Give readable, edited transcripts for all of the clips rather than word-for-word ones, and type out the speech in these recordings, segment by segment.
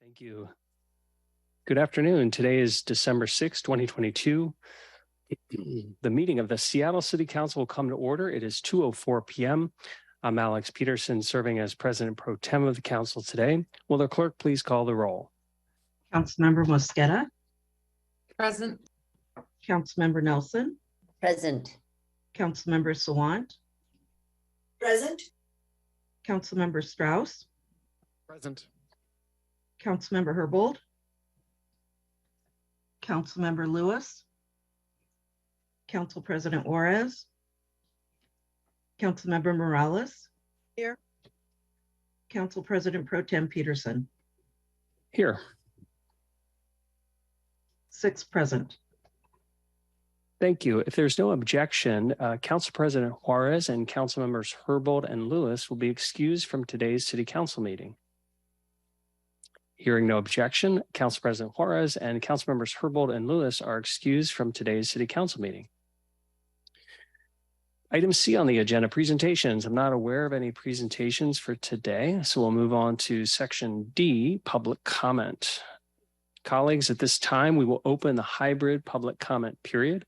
Thank you. Good afternoon. Today is December 6, 2022. The meeting of the Seattle City Council will come to order. It is 2:04 p.m. I'm Alex Peterson, serving as President Pro Tem of the Council today. Will the clerk please call the roll? Councilmember Mosqueda. Present. Councilmember Nelson. Present. Councilmember Sawant. Present. Councilmember Strauss. Present. Councilmember Herbold. Councilmember Lewis. Council President Juarez. Councilmember Morales. Here. Council President Pro Tem Peterson. Here. 6 present. Thank you. If there's no objection, Council President Juarez and Council Members Herbold and Lewis will be excused from today's City Council meeting. Hearing no objection, Council President Juarez and Council Members Herbold and Lewis are excused from today's City Council meeting. Item C on the agenda, presentations. I'm not aware of any presentations for today, so we'll move on to section D, public comment. Colleagues, at this time, we will open the hybrid public comment period.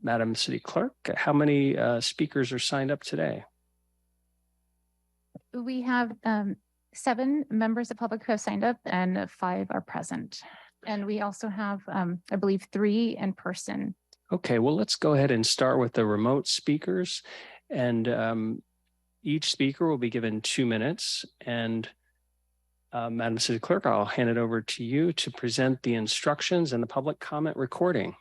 Madam City Clerk, how many speakers are signed up today? We have 7 members of public who have signed up and 5 are present. And we also have, I believe, 3 in person. Okay, well, let's go ahead and start with the remote speakers. And each speaker will be given 2 minutes. And Madam City Clerk, I'll hand it over to you to present the instructions and the public comment recording.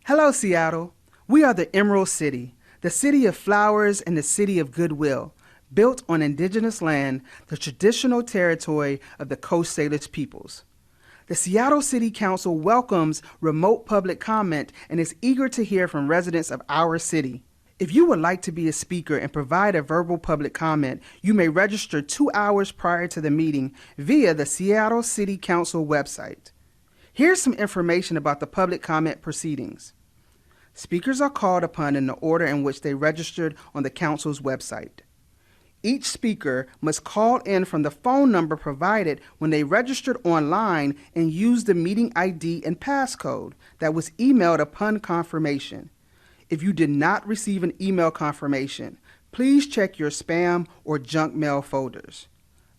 Hello, Seattle. We are the Emerald City, the city of flowers and the city of goodwill, built on indigenous land, the traditional territory of the Coast Salish peoples. The Seattle City Council welcomes remote public comment and is eager to hear from residents of our city. If you would like to be a speaker and provide a verbal public comment, you may register 2 hours prior to the meeting via the Seattle City Council website. Here's some information about the public comment proceedings. Speakers are called upon in the order in which they registered on the Council's website. Each speaker must call in from the phone number provided when they registered online and use the meeting ID and passcode that was emailed upon confirmation. If you did not receive an email confirmation, please check your spam or junk mail folders.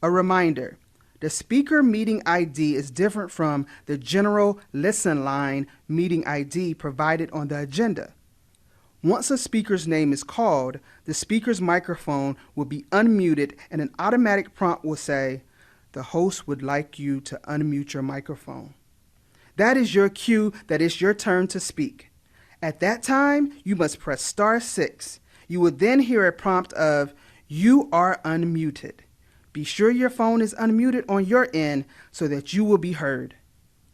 A reminder, the speaker meeting ID is different from the general listen line meeting ID provided on the agenda. Once a speaker's name is called, the speaker's microphone will be unmuted and an automatic prompt will say, "The host would like you to unmute your microphone." That is your cue that it's your turn to speak. At that time, you must press *6. You will then hear a prompt of, "You are unmuted." Be sure your phone is unmuted on your end so that you will be heard.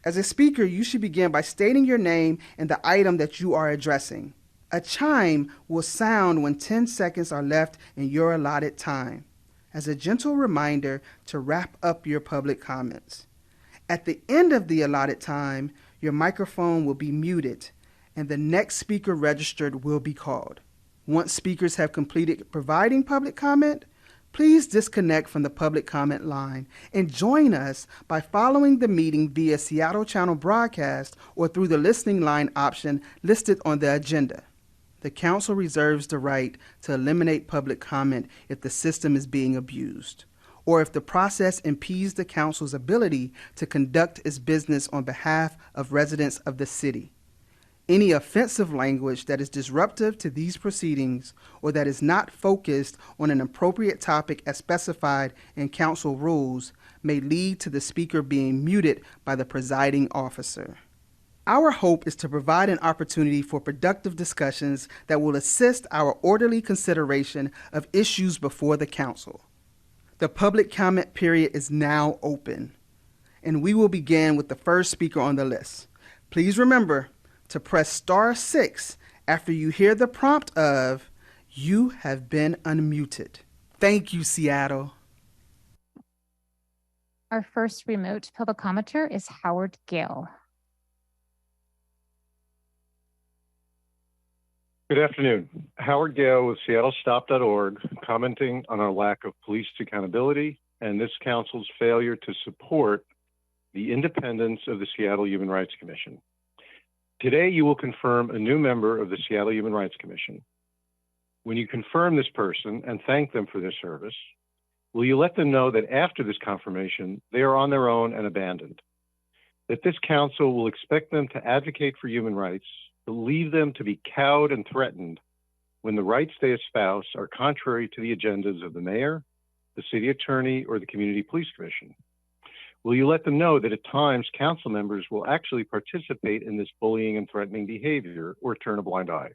As a speaker, you should begin by stating your name and the item that you are addressing. A chime will sound when 10 seconds are left in your allotted time, as a gentle reminder to wrap up your public comments. At the end of the allotted time, your microphone will be muted and the next speaker registered will be called. Once speakers have completed providing public comment, please disconnect from the public comment line and join us by following the meeting via Seattle Channel broadcast or through the listening line option listed on the agenda. The Council reserves the right to eliminate public comment if the system is being abused, or if the process impedes the Council's ability to conduct its business on behalf of residents of the city. Any offensive language that is disruptive to these proceedings or that is not focused on an appropriate topic as specified in Council rules may lead to the speaker being muted by the presiding officer. Our hope is to provide an opportunity for productive discussions that will assist our orderly consideration of issues before the Council. The public comment period is now open, and we will begin with the first speaker on the list. Please remember to press *6 after you hear the prompt of, "You have been unmuted." Thank you, Seattle. Our first remote public commenter is Howard Gale. Good afternoon. Howard Gale with SeattleStop.org, commenting on our lack of police accountability and this council's failure to support the independence of the Seattle Human Rights Commission. Today, you will confirm a new member of the Seattle Human Rights Commission. When you confirm this person and thank them for their service, will you let them know that after this confirmation, they are on their own and abandoned? That this council will expect them to advocate for human rights, but leave them to be cowed and threatened when the rights they espouse are contrary to the agendas of the mayor, the city attorney, or the community police commission? Will you let them know that at times council members will actually participate in this bullying and threatening behavior or turn a blind eye?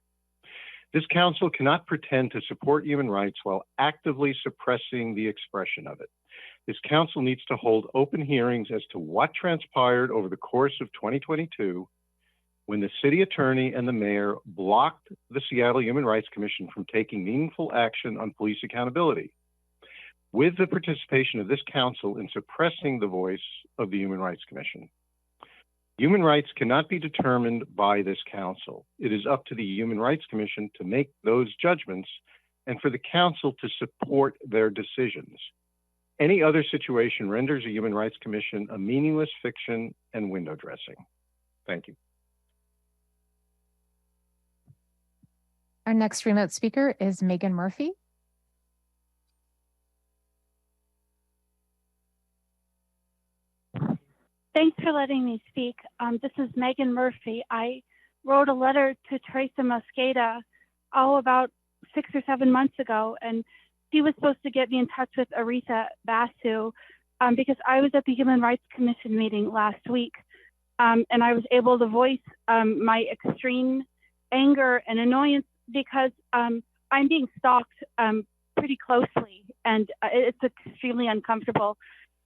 This council cannot pretend to support human rights while actively suppressing the expression of it. This council needs to hold open hearings as to what transpired over the course of 2022 when the city attorney and the mayor blocked the Seattle Human Rights Commission from taking meaningful action on police accountability, with the participation of this council in suppressing the voice of the Human Rights Commission. Human rights cannot be determined by this council. It is up to the Human Rights Commission to make those judgments and for the council to support their decisions. Any other situation renders a Human Rights Commission a meaningless fiction and window dressing. Thank you. Our next remote speaker is Megan Murphy. Thanks for letting me speak. This is Megan Murphy. I wrote a letter to Teresa Mosqueda about 6 or 7 months ago, and she was supposed to get me in touch with Aretha Basu because I was at the Human Rights Commission meeting last week, and I was able to voice my extreme anger and annoyance because I'm being stalked pretty closely, and it's extremely uncomfortable.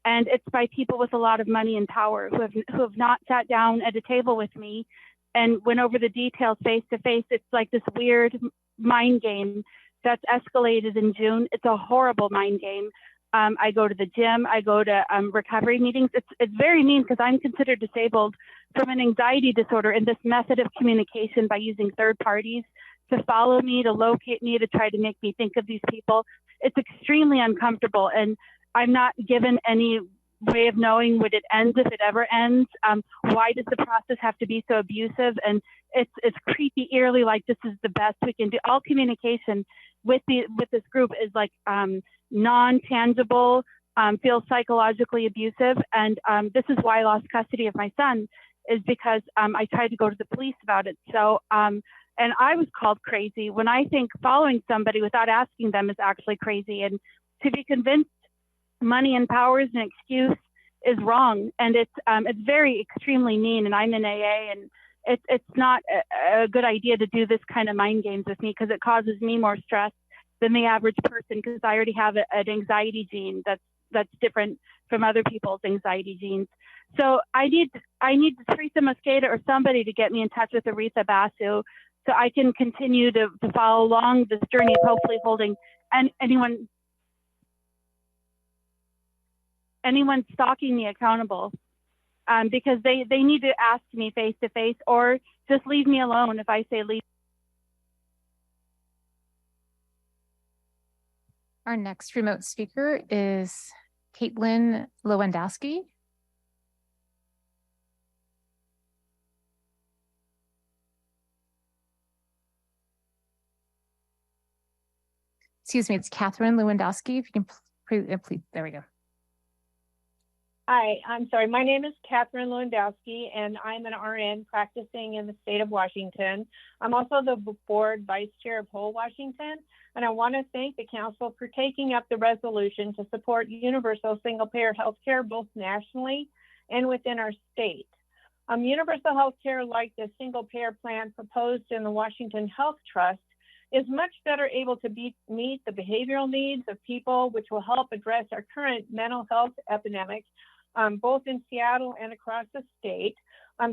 And it's by people with a lot of money and power who have not sat down at a table with me and went over the details face to face. It's like this weird mind game that's escalated in June. It's a horrible mind game. I go to the gym. I go to recovery meetings. It's very mean because I'm considered disabled from an anxiety disorder, and this method of communication by using third parties to follow me, to locate me, to try to make me think of these people. It's extremely uncomfortable. And I'm not given any way of knowing when it ends, if it ever ends. Why does the process have to be so abusive? And it's creepy, eerily like this is the best we can do. All communication with this group is like non-tangible, feels psychologically abusive. And this is why I lost custody of my son, is because I tried to go to the police about it. So, and I was called crazy when I think following somebody without asking them is actually crazy. And to be convinced money and power is an excuse is wrong, and it's very extremely mean. And I'm in AA, and it's not a good idea to do this kind of mind games with me because it causes me more stress than the average person because I already have an anxiety gene that's different from other people's anxiety genes. So I need Teresa Mosqueda or somebody to get me in touch with Aretha Basu so I can continue to follow along this journey of hopefully holding anyone stalking me accountable, because they need to ask me face to face or just leave me alone if I say leave. Our next remote speaker is Caitlin Lewandowski. Excuse me, it's Catherine Lewandowski. If you can please, there we go. Hi, I'm sorry. My name is Catherine Lewandowski, and I'm an RN practicing in the state of Washington. I'm also the board vice chair of Whole Washington, and I want to thank the council for taking up the resolution to support universal single-payer health care both nationally and within our state. Universal health care, like the single-payer plan proposed in the Washington Health Trust, is much better able to meet the behavioral needs of people, which will help address our current mental health epidemic, both in Seattle and across the state.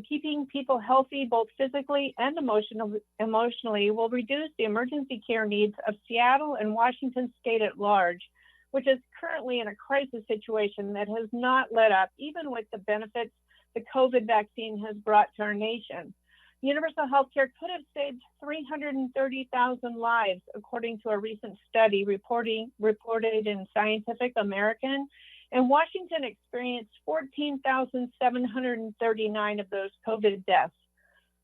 Keeping people healthy, both physically and emotionally, will reduce the emergency care needs of Seattle and Washington state at large, which is currently in a crisis situation that has not let up, even with the benefits the COVID vaccine has brought to our nation. Universal healthcare could have saved 330,000 lives, according to a recent study reported in Scientific American. And Washington experienced 14,739 of those COVID deaths.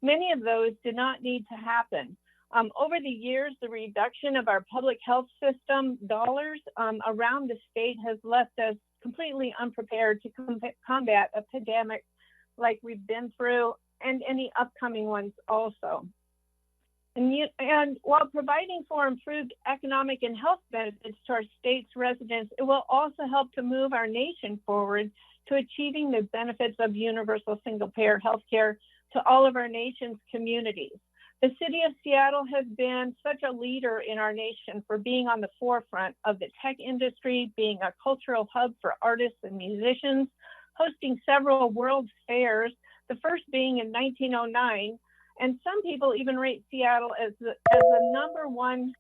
Many of those did not need to happen. Over the years, the reduction of our public health system dollars around the state has left us completely unprepared to combat a pandemic like we've been through, and any upcoming ones also. And while providing for improved economic and health benefits to our state's residents, it will also help to move our nation forward to achieving the benefits of universal single-payer healthcare to all of our nation's communities. The city of Seattle has been such a leader in our nation for being on the forefront of the tech industry, being a cultural hub for artists and musicians, hosting several world fairs, the first being in 1909. And some people even rate Seattle as the number one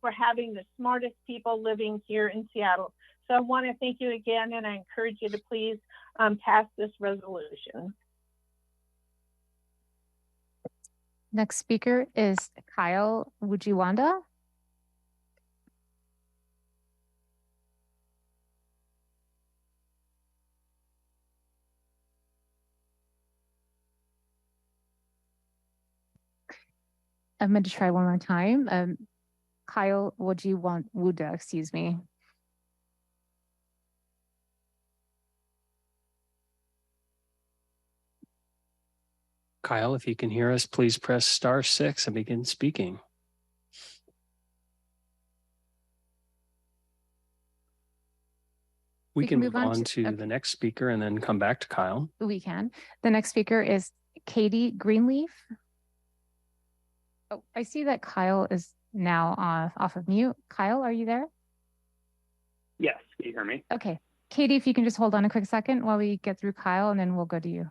for having the smartest people living here in Seattle. So I want to thank you again, and I encourage you to please pass this resolution. Next speaker is Kyle Wujiwanda. I'm going to try one more time. Kyle Wujiwanda, excuse me. Kyle, if you can hear us, please press *6 and begin speaking. We can move on to the next speaker and then come back to Kyle. We can. The next speaker is Katie Greenleaf. Oh, I see that Kyle is now off of mute. Kyle, are you there? Yes, can you hear me? Okay. Katie, if you can just hold on a quick second while we get through Kyle, and then we'll go to you.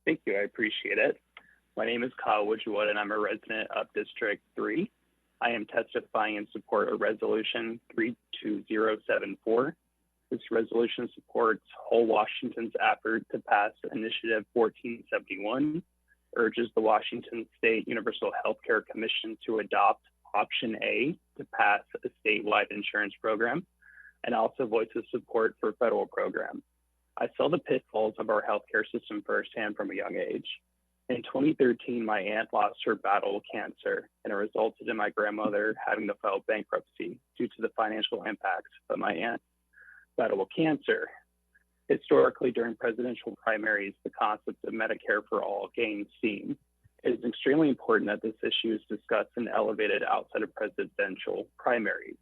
Thank you, I appreciate it. My name is Kyle Woodwood, and I'm a resident of District 3. I am testifying in support of Resolution 32074. This resolution supports whole Washington's effort to pass Initiative 1471, urges the Washington State Universal Healthcare Commission to adopt Option A to pass a statewide insurance program, and also voices support for federal program. I saw the pitfalls of our healthcare system firsthand from a young age. In 2013, my aunt lost her battle with cancer, and it resulted in my grandmother having to file bankruptcy due to the financial impacts of my aunt's battle with cancer. Historically, during presidential primaries, the concept of Medicare for all gained steam. It is extremely important that this issue is discussed and elevated outside of presidential primaries.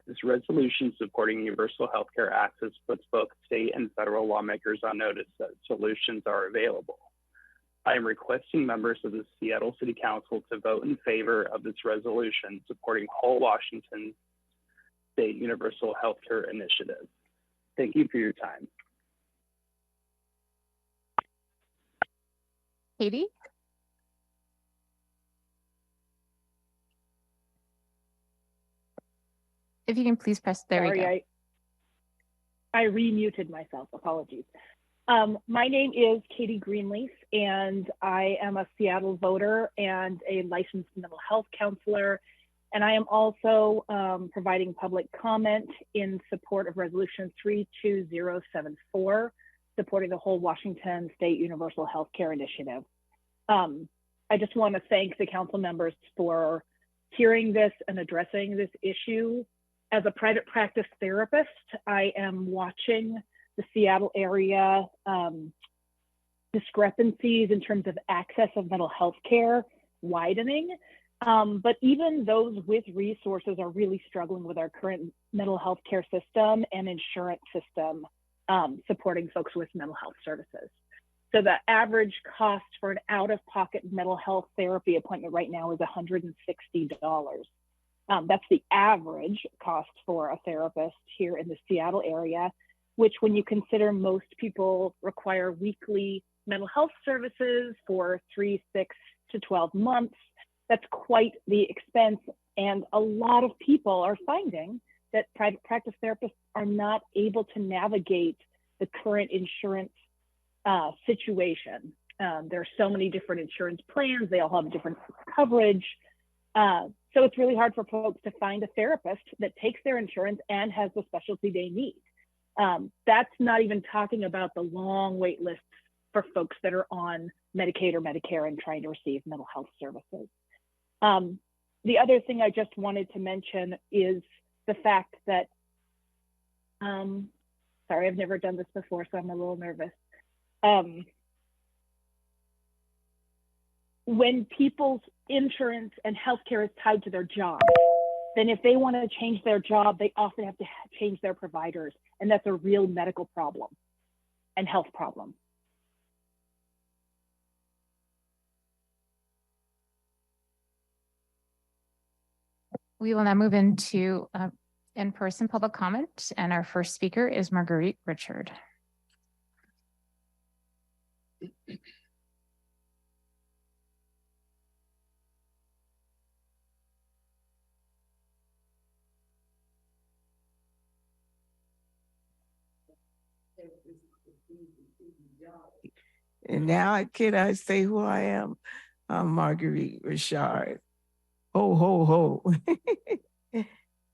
This resolution supporting universal healthcare access puts both state and federal lawmakers on notice that solutions are available. I am requesting members of the Seattle City Council to vote in favor of this resolution supporting whole Washington State Universal Healthcare Initiative. Thank you for your time. Katie? If you can please press, there we go. I remuted myself, apologies. My name is Katie Greenleaf, and I am a Seattle voter and a licensed mental health counselor. And I am also providing public comment in support of Resolution 32074, supporting the whole Washington State Universal Healthcare Initiative. I just want to thank the council members for hearing this and addressing this issue. As a private practice therapist, I am watching the Seattle area discrepancies in terms of access of mental health care widening. But even those with resources are really struggling with our current mental health care system and insurance system supporting folks with mental health services. So the average cost for an out-of-pocket mental health therapy appointment right now is $160. That's the average cost for a therapist here in the Seattle area, which when you consider most people require weekly mental health services for 3, 6 to 12 months, that's quite the expense. And a lot of people are finding that private practice therapists are not able to navigate the current insurance situation. There are so many different insurance plans. They all have different coverage. So it's really hard for folks to find a therapist that takes their insurance and has the specialty they need. That's not even talking about the long wait lists for folks that are on Medicaid or Medicare and trying to receive mental health services. The other thing I just wanted to mention is the fact that, sorry, I've never done this before, so I'm a little nervous. When people's insurance and healthcare is tied to their job, then if they want to change their job, they often have to change their providers. And that's a real medical problem and health problem. We will now move into in-person public comment, and our first speaker is Marguerite Richard. And now can I say who I am? I'm Marguerite Richard. Ho, ho, ho.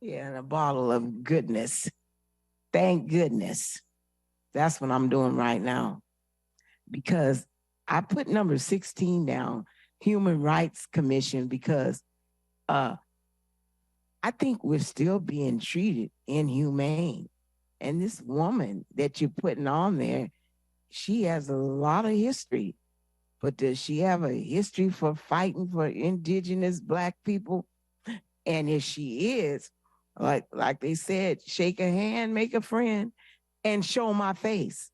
Yeah, and a bottle of goodness. Thank goodness. That's what I'm doing right now. Because I put number 16 down, Human Rights Commission, because I think we're still being treated inhumane. And this woman that you're putting on there, she has a lot of history, but does she have a history for fighting for indigenous Black people? And if she is, like they said, shake a hand, make a friend, and show my face.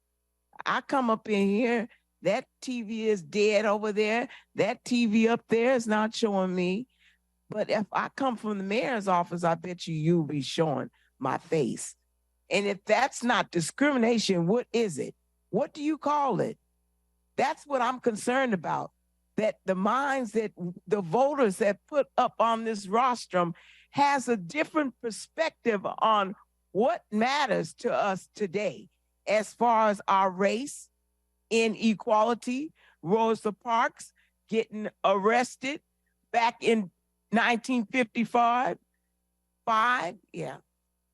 I come up in here, that TV is dead over there. That TV up there is not showing me. But if I come from the mayor's office, I bet you'll be showing my face. And if that's not discrimination, what is it? What do you call it? That's what I'm concerned about, that the minds that the voters that put up on this rostrum has a different perspective on what matters to us today as far as our race, inequality, Rosa Parks getting arrested back in 1955, yeah.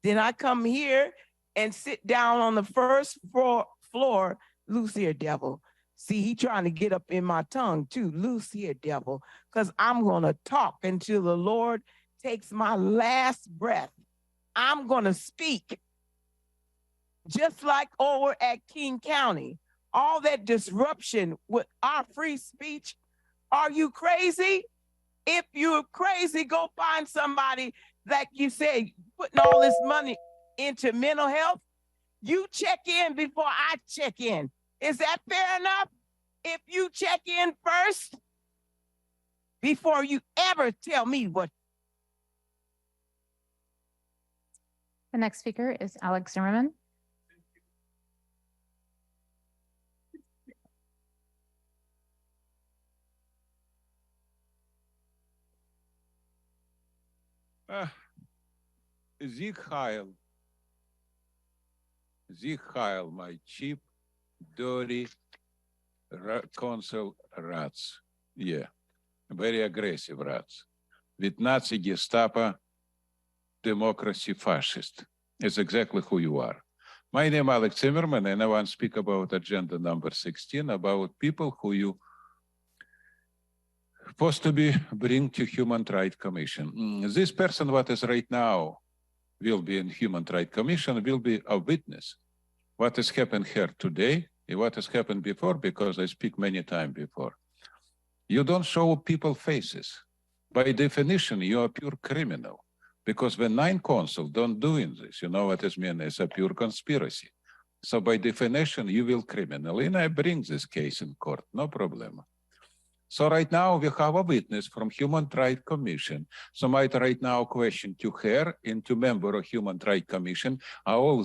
Then I come here and sit down on the first floor, loose here, devil. See, he trying to get up in my tongue too, loose here, devil, because I'm going to talk until the Lord takes my last breath. I'm going to speak. Just like over at King County, all that disruption with our free speech. Are you crazy? If you're crazy, go find somebody, like you say, putting all this money into mental health. You check in before I check in. Is that fair enough? If you check in first, before you ever tell me what. The next speaker is Alex Zimmerman. Zeke Heil, my cheap, dirty consul rats. Yeah, very aggressive rats. With Nazi Gestapo, democracy fascist. It's exactly who you are. My name is Alex Zimmerman, and I want to speak about agenda number 16, about people who you supposed to be bring to Human Rights Commission. This person, what is right now, will be in Human Rights Commission, will be a witness. What has happened here today and what has happened before, because I speak many times before. You don't show people faces. By definition, you are pure criminal. Because when 9 consuls don't doing this, you know what it means? It's a pure conspiracy. So by definition, you will criminal. And I bring this case in court, no problem. So right now we have a witness from Human Rights Commission. So might right now question to her and to member of Human Rights Commission, are all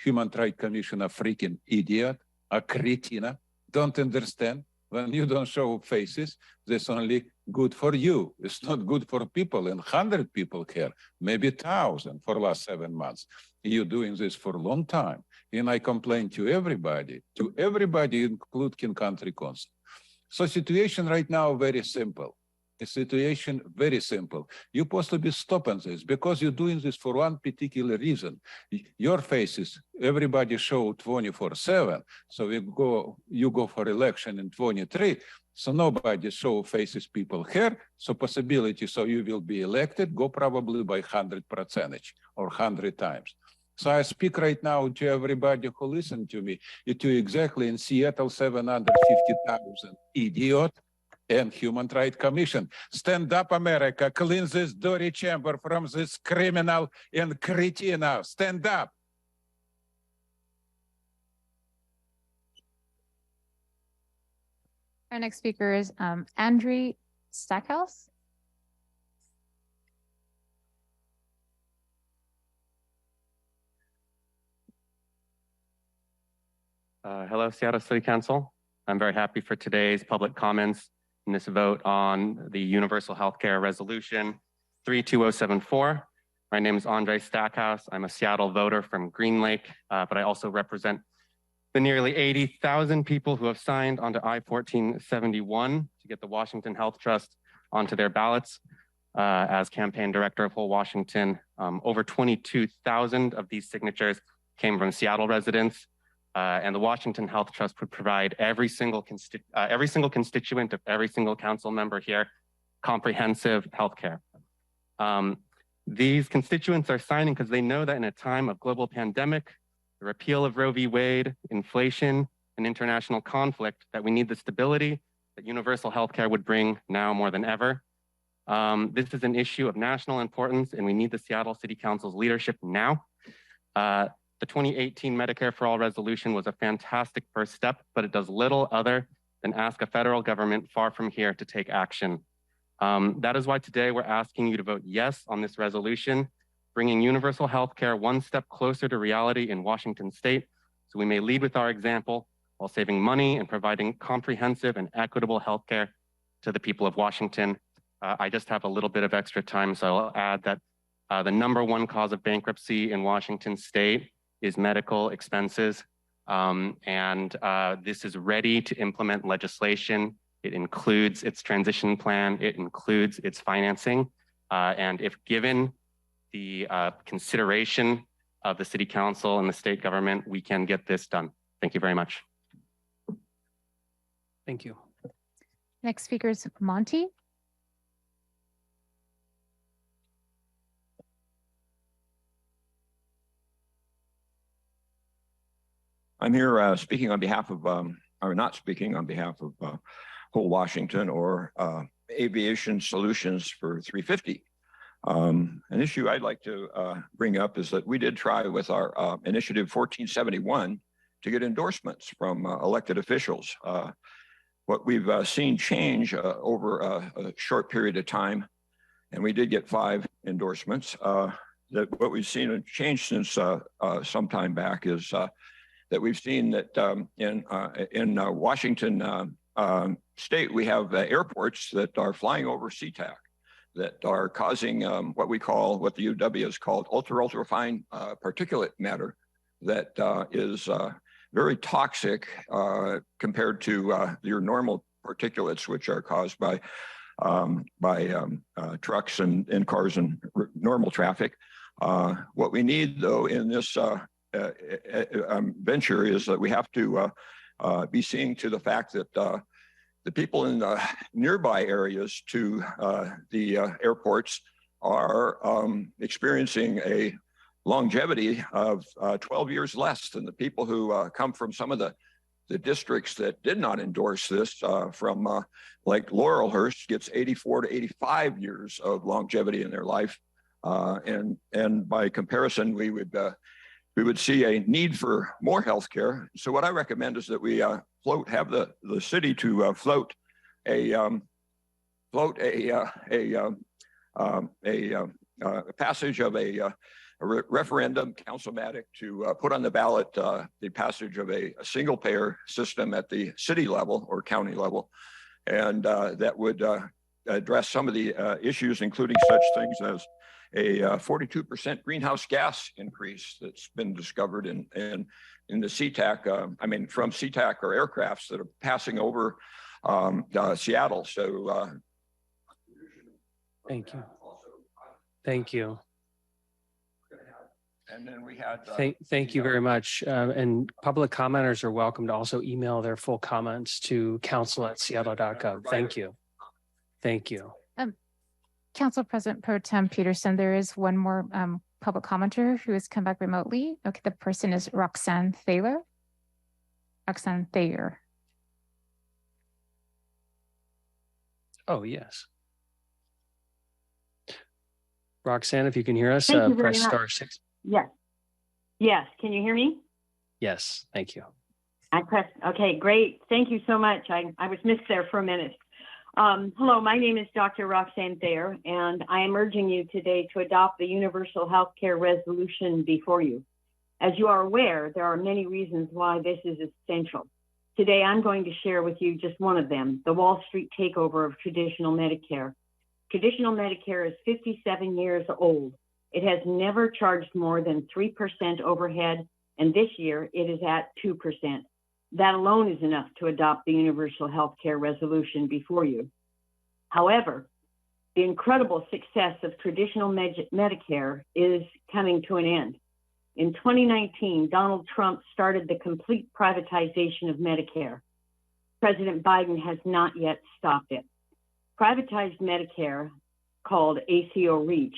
Human Rights Commission a freaking idiot, a cretina, don't understand? When you don't show faces, that's only good for you. It's not good for people, and 100 people here, maybe 1,000 for last 7 months. You're doing this for a long time. And I complain to everybody, including country council. So situation right now, very simple. The situation very simple. You're supposed to be stopping this because you're doing this for one particular reason. Your faces, everybody show 24/7. So you go for election in 23. So nobody show faces people here. So possibility, so you will be elected, go probably by 100% or 100 times. So I speak right now to everybody who listen to me, to exactly in Seattle, 750,000 idiot and Human Rights Commission. Stand up, America, clean this dirty chamber from this criminal and cretin now. Stand up. Our next speaker is Andre Stackhouse. Hello, Seattle City Council. I'm very happy for today's public comments in this vote on the Universal Healthcare Resolution 32074. My name is Andre Stackhouse. I'm a Seattle voter from Green Lake, but I also represent the nearly 80,000 people who have signed onto I-1471 to get the Washington Health Trust onto their ballots. As campaign director of Whole Washington, over 22,000 of these signatures came from Seattle residents. And the Washington Health Trust would provide every single constituent of every single council member here comprehensive health care. These constituents are signing because they know that in a time of global pandemic, the repeal of Roe v. Wade, inflation, and international conflict, that we need the stability that universal health care would bring now more than ever. This is an issue of national importance, and we need the Seattle City Council's leadership now. The 2018 Medicare for All resolution was a fantastic first step, but it does little other than ask a federal government far from here to take action. That is why today we're asking you to vote yes on this resolution, bringing universal health care one step closer to reality in Washington state, so we may lead with our example while saving money and providing comprehensive and equitable health care to the people of Washington. I just have a little bit of extra time, so I'll add that the #1 cause of bankruptcy in Washington state is medical expenses. This is ready to implement legislation. It includes its transition plan. It includes its financing. And if given the consideration of the city council and the state government, we can get this done. Thank you very much. Thank you. Next speaker is Monty. I'm here speaking on behalf of, or not speaking on behalf of Whole Washington or Aviation Solutions for 350. An issue I'd like to bring up is that we did try with our initiative 1471 to get endorsements from elected officials. What we've seen change over a short period of time, and we did get 5 endorsements, that what we've seen a change since some time back is that we've seen that in Washington state, we have airports that are flying over SeaTac that are causing what the UW has called ultra-fine particulate matter that is very toxic compared to your normal particulates, which are caused by trucks and cars and normal traffic. What we need, though, in this venture is that we have to be seeing to the fact that the people in the nearby areas to the airports are experiencing a longevity of 12 years less than the people who come from some of the districts that did not endorse this, from like Laurelhurst gets 84 to 85 years of longevity in their life. And by comparison, we would see a need for more healthcare. So what I recommend is that we have the city to float a passage of a referendum, councilmatic, to put on the ballot the passage of a single payer system at the city level or county level, and that would address some of the issues, including such things as a 42% greenhouse gas increase that's been discovered in the SeaTac, from SeaTac or aircrafts that are passing over Seattle. So Thank you. Thank you. and then we had Thank you very much. And public commenters are welcome to also email their full comments to council@seattle.gov. Thank you. Thank you. Council President Pro Tem Peterson, there is one more public commenter who has come back remotely. Okay, the person is Roxanne Thaler. Roxanne Thayer. Oh, yes. Roxanne, if you can hear us, Thank you very press much. *6. Yes. Yes. Can you hear me? Yes, thank you. I pressed. Okay, great. Thank you so much. I was missed there for a minute. Hello, my name is Dr. Roxanne Thayer, and I am urging you today to adopt the Universal Healthcare Resolution before you. As you are aware, there are many reasons why this is essential. Today, I'm going to share with you just one of them, the Wall Street takeover of traditional Medicare. Traditional Medicare is 57 years old. It has never charged more than 3% overhead, and this year it is at 2%. That alone is enough to adopt the Universal Healthcare Resolution before you. However, the incredible success of traditional Medicare is coming to an end. In 2019, Donald Trump started the complete privatization of Medicare. President Biden has not yet stopped it. Privatized Medicare, called ACO REACH,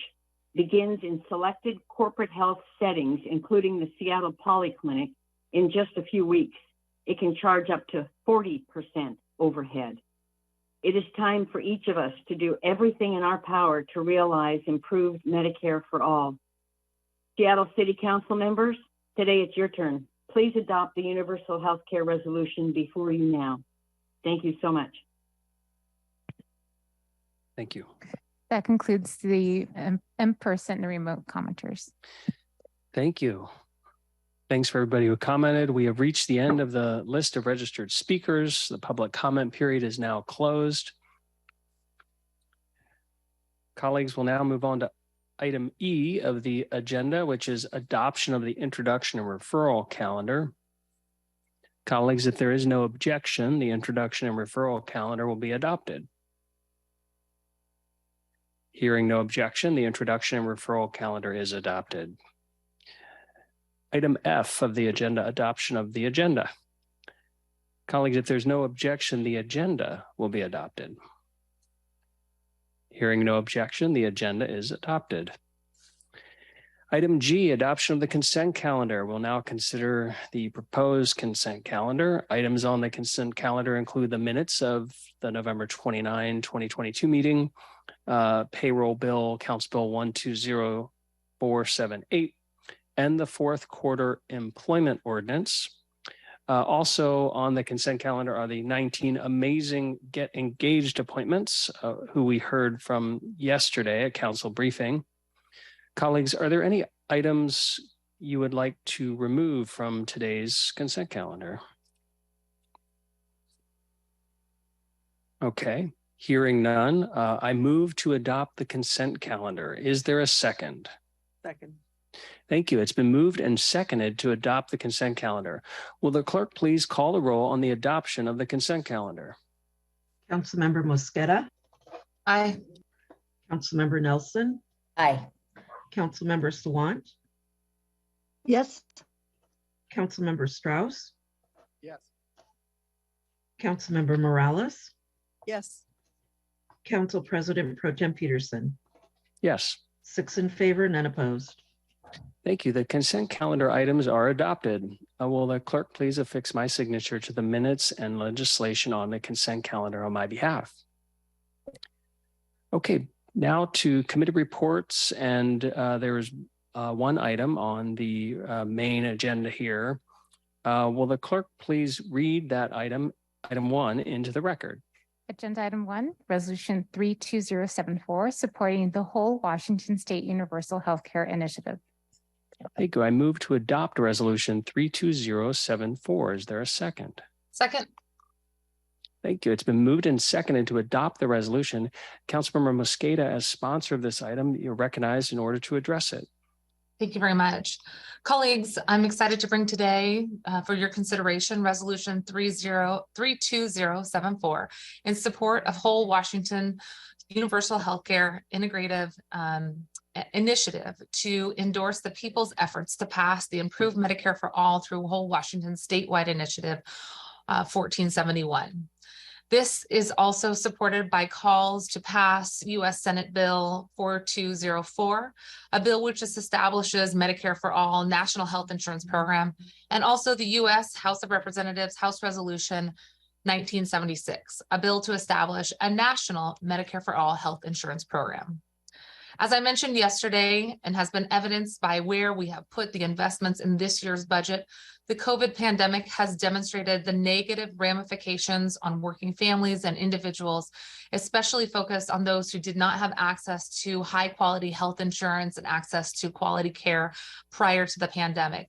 begins in selected corporate health settings, including the Seattle Polyclinic, in just a few weeks. It can charge up to 40% overhead. It is time for each of us to do everything in our power to realize improved Medicare for all. Seattle City Council members, today it's your turn. Please adopt the Universal Healthcare Resolution before you now. Thank you so much. Thank you. That concludes the in-person and remote commenters. Thank you. Thanks for everybody who commented. We have reached the end of the list of registered speakers. The public comment period is now closed. Colleagues, will now move on to item E of the agenda, which is adoption of the introduction and referral calendar. Colleagues, if there is no objection, the introduction and referral calendar will be adopted. Hearing no objection, the introduction and referral calendar is adopted. Item F of the agenda, adoption of the agenda. Colleagues, if there's no objection, the agenda will be adopted. Hearing no objection, the agenda is adopted. Item G, adoption of the consent calendar. We'll now consider the proposed consent calendar. Items on the consent calendar include the minutes of the November 29, 2022 meeting, payroll bill, Council Bill 120478, and the fourth quarter employment ordinance. Also on the consent calendar are the 19 amazing Get Engaged appointments, who we heard from yesterday at council briefing. Colleagues, are there any items you would like to remove from today's consent calendar? Okay, hearing none, I move to adopt the consent calendar. Is there a second? Second. Thank you. It's been moved and seconded to adopt the consent calendar. Will the clerk please call the roll on the adoption of the consent calendar? Councilmember Mosqueda. Aye. Councilmember Nelson. Aye. Councilmember Sawant. Yes. Councilmember Strauss. Yes. Councilmember Morales. Yes. Council President Pro Tem Peterson. Yes. 6 in favor, none opposed. Thank you. The consent calendar items are adopted. Will the clerk please affix my signature to the minutes and legislation on the consent calendar on my behalf? Okay, now to committee reports, and there is one item on the main agenda here. Will the clerk please read that item 1, into the record? Agenda item 1, resolution 32074, supporting the whole Washington State Universal Healthcare Initiative. Thank you. I move to adopt resolution 32074. Is there a second? Second. Thank you. It's been moved and seconded to adopt the resolution. Councilmember Mosqueda, as sponsor of this item, you're recognized in order to address it. Thank you very much. Colleagues, I'm excited to bring today for your consideration Resolution 32074 in support of Whole Washington Universal Healthcare Integrative Initiative to endorse the people's efforts to pass the Improved Medicare for All through Whole Washington statewide initiative 1471. This is also supported by calls to pass U.S. Senate Bill 4204, a bill which establishes Medicare for All National Health Insurance Program, and also the U.S. House of Representatives House Resolution 1976, a bill to establish a national Medicare for All health insurance program. As I mentioned yesterday, and has been evidenced by where we have put the investments in this year's budget, the COVID pandemic has demonstrated the negative ramifications on working families and individuals, especially focused on those who did not have access to high quality health insurance and access to quality care prior to the pandemic.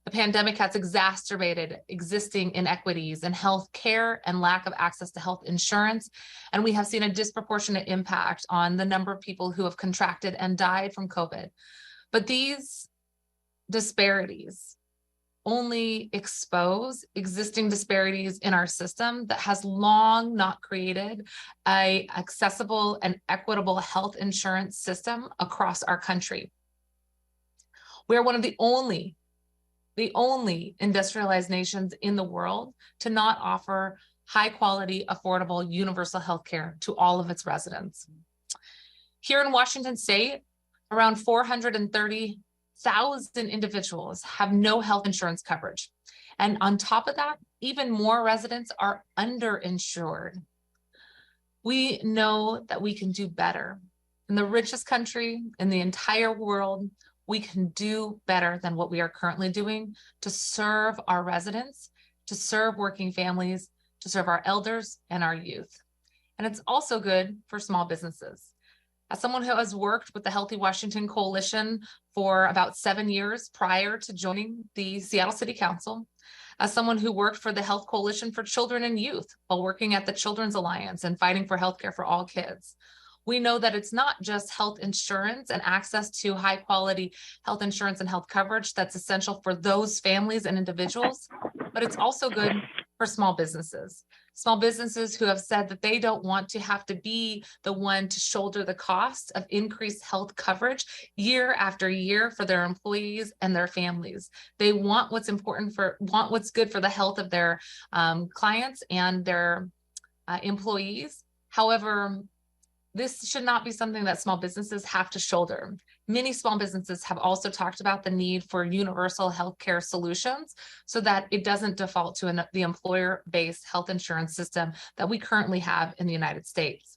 The pandemic has exacerbated existing inequities in health care and lack of access to health insurance. And we have seen a disproportionate impact on the number of people who have contracted and died from COVID. But these disparities only expose existing disparities in our system that has long not created an accessible and equitable health insurance system across our country. We're one of the only industrialized nations in the world to not offer high quality, affordable, universal health care to all of its residents. Here in Washington State, around 430,000 individuals have no health insurance coverage. And on top of that, even more residents are underinsured. We know that we can do better. In the richest country in the entire world, we can do better than what we are currently doing to serve our residents, to serve working families, to serve our elders and our youth. And it's also good for small businesses. As someone who has worked with the Healthy Washington Coalition for about 7 years prior to joining the Seattle City Council, as someone who worked for the Health Coalition for Children and Youth while working at the Children's Alliance and fighting for healthcare for all kids, we know that it's not just health insurance and access to high quality health insurance and health coverage that's essential for those families and individuals, but it's also good for small businesses. Small businesses who have said that they don't want to have to be the one to shoulder the cost of increased health coverage year after year for their employees and their families. They want what's what's good for the health of their clients and their employees. However, this should not be something that small businesses have to shoulder. Many small businesses have also talked about the need for universal healthcare solutions so that it doesn't default to the employer-based health insurance system that we currently have in the United States.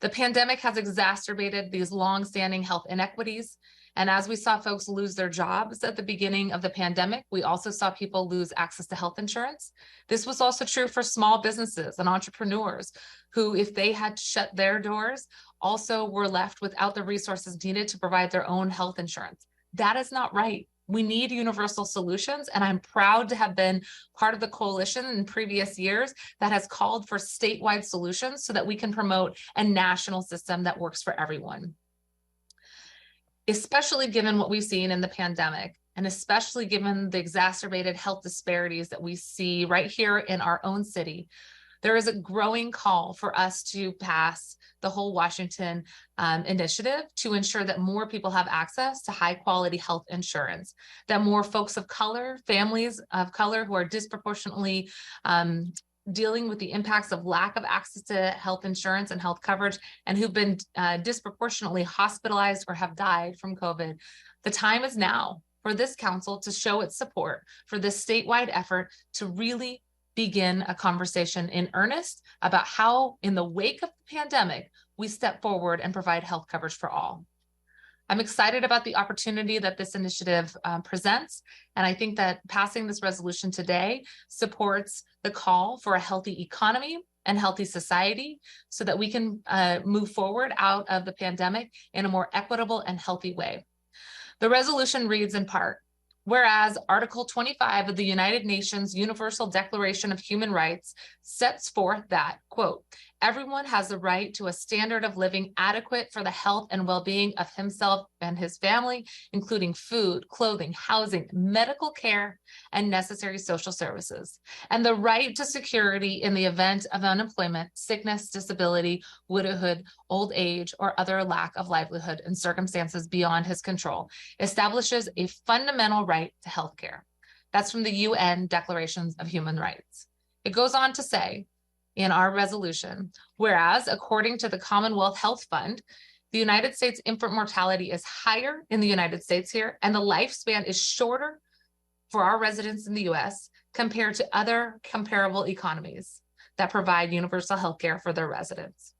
The pandemic has exacerbated these long-standing health inequities. And as we saw folks lose their jobs at the beginning of the pandemic, we also saw people lose access to health insurance. This was also true for small businesses and entrepreneurs who, if they had to shut their doors, also were left without the resources needed to provide their own health insurance. That is not right. We need universal solutions, and I'm proud to have been part of the coalition in previous years that has called for statewide solutions so that we can promote a national system that works for everyone. Especially given what we've seen in the pandemic, and especially given the exacerbated health disparities that we see right here in our own city, there is a growing call for us to pass the Whole Washington initiative to ensure that more people have access to high quality health insurance, that more folks of color, families of color who are disproportionately dealing with the impacts of lack of access to health insurance and health coverage, and who've been disproportionately hospitalized or have died from COVID. The time is now for this council to show its support for this statewide effort to really begin a conversation in earnest about how, in the wake of the pandemic, we step forward and provide health coverage for all. I'm excited about the opportunity that this initiative presents, and I think that passing this resolution today supports the call for a healthy economy and healthy society so that we can move forward out of the pandemic in a more equitable and healthy way. The resolution reads in part, whereas Article 25 of the United Nations Universal Declaration of Human Rights sets forth that, quote, Everyone has the right to a standard of living adequate for the health and well-being of himself and his family, including food, clothing, housing, medical care, and necessary social services, and the right to security in the event of unemployment, sickness, disability, widowhood, old age, or other lack of livelihood in circumstances beyond his control, establishes a fundamental right to health care. That's from the UN Declarations of Human Rights. It goes on to say, in our resolution, whereas according to the Commonwealth Health Fund, the United States infant mortality is higher in the United States here, and the lifespan is shorter for our residents in the US compared to other comparable economies that provide universal health care for their residents.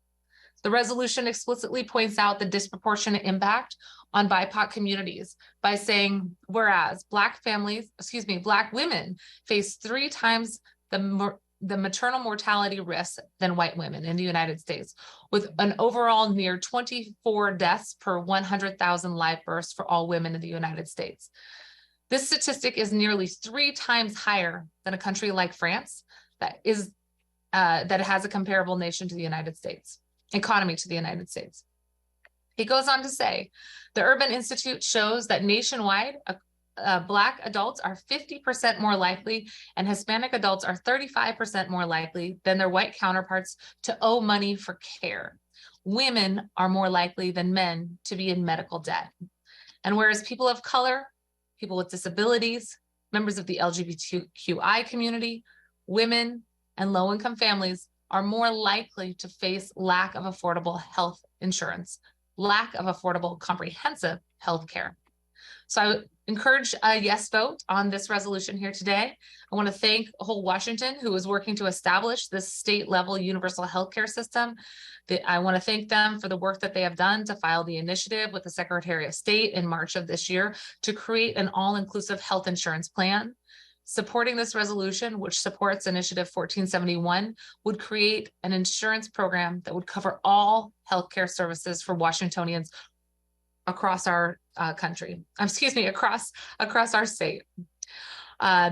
The resolution explicitly points out the disproportionate impact on BIPOC communities by saying, whereas Black women face 3 times the maternal mortality risk than white women in the United States, with an overall near 24 deaths per 100,000 live births for all women in the United States. This statistic is nearly 3 times higher than a country like France that has a comparable nation to the United States, economy to the United States. He goes on to say, the Urban Institute shows that nationwide, Black adults are 50% more likely and Hispanic adults are 35% more likely than their white counterparts to owe money for care. Women are more likely than men to be in medical debt. And whereas people of color, people with disabilities, members of the LGBTQI community, women, and low-income families are more likely to face lack of affordable health insurance, lack of affordable comprehensive health care. So I encourage a yes vote on this resolution here today. I want to thank Whole Washington, who is working to establish this state-level universal healthcare system. I want to thank them for the work that they have done to file the initiative with the Secretary of State in March of this year to create an all-inclusive health insurance plan. Supporting this resolution, which supports Initiative 1471, would create an insurance program that would cover all healthcare services for Washingtonians across our country, across our state.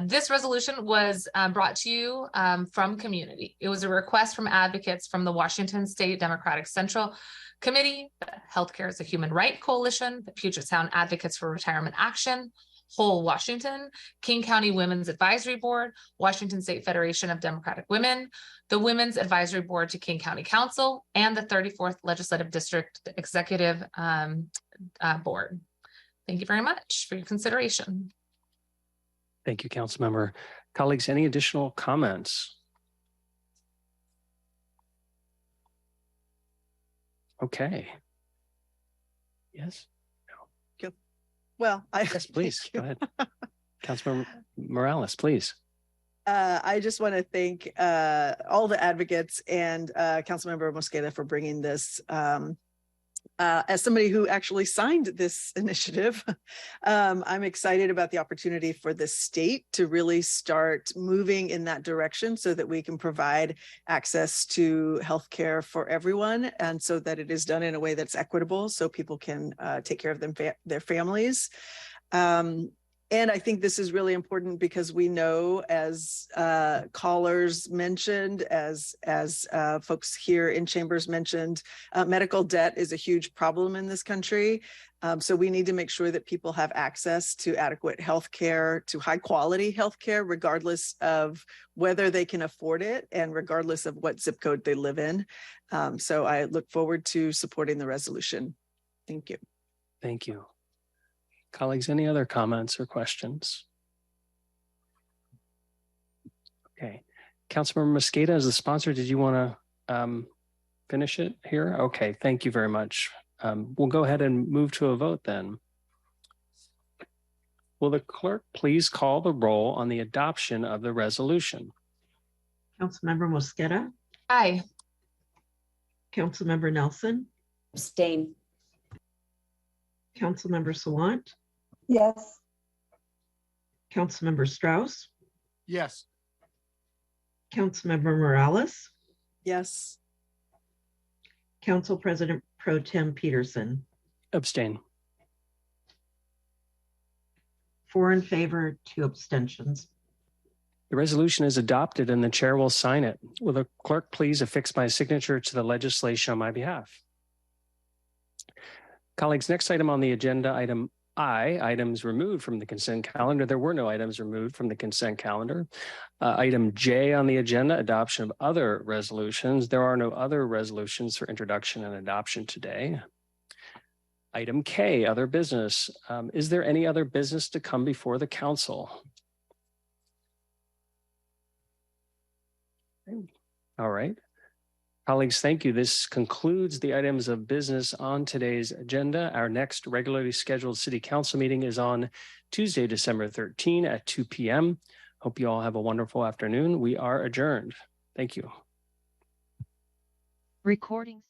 This resolution was brought to you from community. It was a request from advocates from the Washington State Democratic Central Committee, Healthcare is a Human Right Coalition, the Puget Sound Advocates for Retirement Action, Whole Washington, King County Women's Advisory Board, Washington State Federation of Democratic Women, the Women's Advisory Board to King County Council, and the 34th Legislative District Executive Board. Thank you very much for your consideration. Thank you, Councilmember. Colleagues, any additional comments? Okay. Yes. Well, Yes, please, go ahead. Councilmember Morales, please. I just want to thank all the advocates and Councilmember Mosqueda for bringing this. As somebody who actually signed this initiative, I'm excited about the opportunity for the state to really start moving in that direction so that we can provide access to healthcare for everyone, and so that it is done in a way that's equitable so people can take care of their families. And I think this is really important because we know, as callers mentioned, as folks here in chambers mentioned, medical debt is a huge problem in this country. So we need to make sure that people have access to adequate health care, to high quality health care, regardless of whether they can afford it and regardless of what zip code they live in. So I look forward to supporting the resolution. Thank you. Thank you. Colleagues, any other comments or questions? Okay. Councilmember Mosqueda, as the sponsor, did you want to finish it here? Okay, thank you very much. We'll go ahead and move to a vote then. Will the clerk please call the roll on the adoption of the resolution? Councilmember Mosqueda. Aye. Councilmember Nelson. Abstain. Councilmember Sawant. Yes. Councilmember Strauss. Yes. Councilmember Morales. Yes. Council President Pro Tem Peterson. Abstain. 4 in favor, 2 abstentions. The resolution is adopted and the chair will sign it. Will the clerk please affix my signature to the legislation on my behalf? Colleagues, next item on the agenda, item I, items removed from the consent calendar. There were no items removed from the consent calendar. Item J on the agenda, adoption of other resolutions. There are no other resolutions for introduction and adoption today. Item K, other business. Is there any other business to come before the council? All right. Colleagues, thank you. This concludes the items of business on today's agenda. Our next regularly scheduled city council meeting is on Tuesday, December 13 at 2 p.m. Hope you all have a wonderful afternoon. We are adjourned. Thank you. Recording